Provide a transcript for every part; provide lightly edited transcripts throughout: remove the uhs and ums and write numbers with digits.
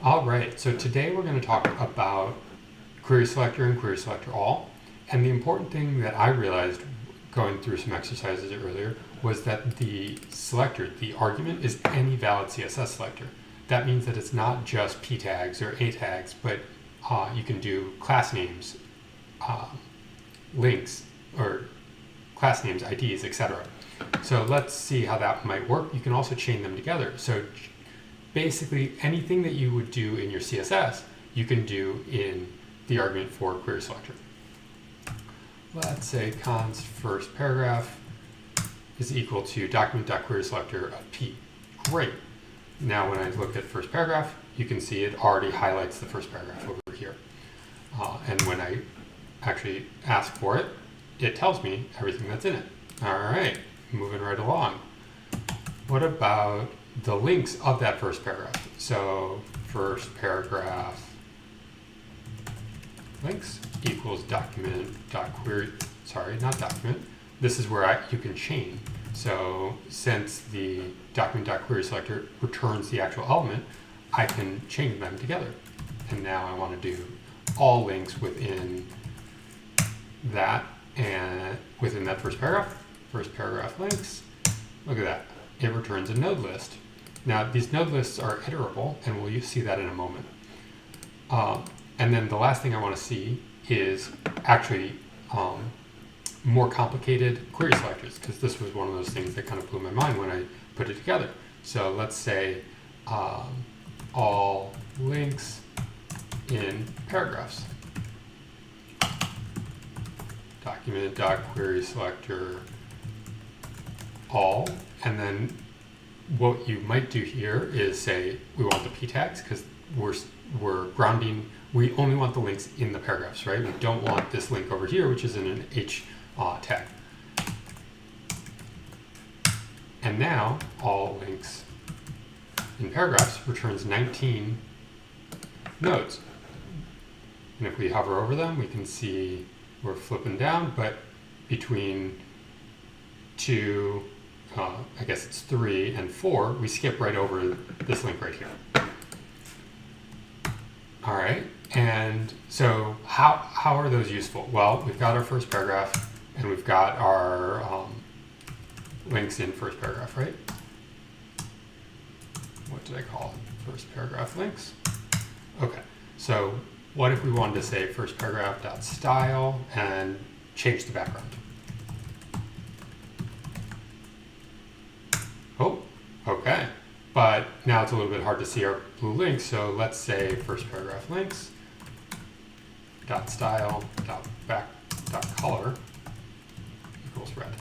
All right, so today we're going to talk about querySelector and querySelectorAll. And the important thing that I realized going through some exercises earlier was that the selector, the argument, is any valid CSS selector. That means that it's not just p tags or a tags, but you can do class names, links, or class names, IDs, etc. So let's see how that might work. You can also chain them together. So basically anything that you would do in your CSS, you can do in the argument for querySelector. Let's say const first paragraph is equal to document.querySelector of p. Great. Now when I look at first paragraph, you can see it already highlights the first paragraph over here. And when I actually ask for it, it tells me everything that's in it. All right, moving right along. What about the links of that first paragraph? So first paragraph links equals document.query, sorry, not document. This is where you can chain. So since the document.querySelector returns the actual element, I can chain them together. And now I want to do all links within that and within that first paragraph links. Look at that. It returns a node list. Now these node lists are iterable, and we'll see that in a moment. And then the last thing I want to see is actually more complicated query selectors, because this was one of those things that kind of blew my mind when I put it together. So let's say all links in paragraphs. Document.querySelector all, and then what you might do here is say we want the p tags because we're grounding. We only want the links in the paragraphs, right? We don't want this link over here, which is in an h tag. And now all links in paragraphs returns 19 nodes. And if we hover over them, we can see we're flipping down, but between 2, I guess it's 3 and 4, we skip right over this link right here. All right, and so how are those useful? Well, we've got our first paragraph, and we've got our links in first paragraph, right? What did I call it? First paragraph links. Okay, so what if we wanted to say first paragraph dot style and change the background? Oh, okay. But now it's a little bit hard to see our blue links, so let's say first paragraph links dot style dot back dot color equals red.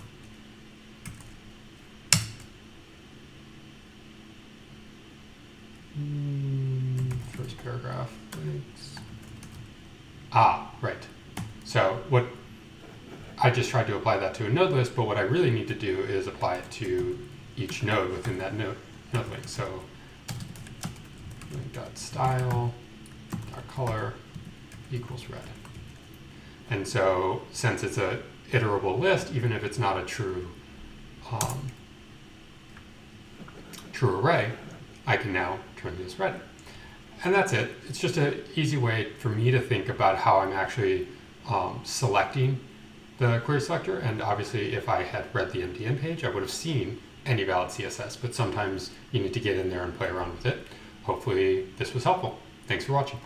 First paragraph links. Right. So what I just tried to apply that to a node list, but what I really need to do is apply it to each node within that node link. So link.style .color equals red. And so since it's a iterable list, even if it's not a true array, I can now turn this red. And that's it. It's just an easy way for me to think about how I'm actually selecting the query selector. And obviously, if I had read the MDN page, I would have seen any valid CSS. But sometimes you need to get in there and play around with it. Hopefully, this was helpful. Thanks for watching.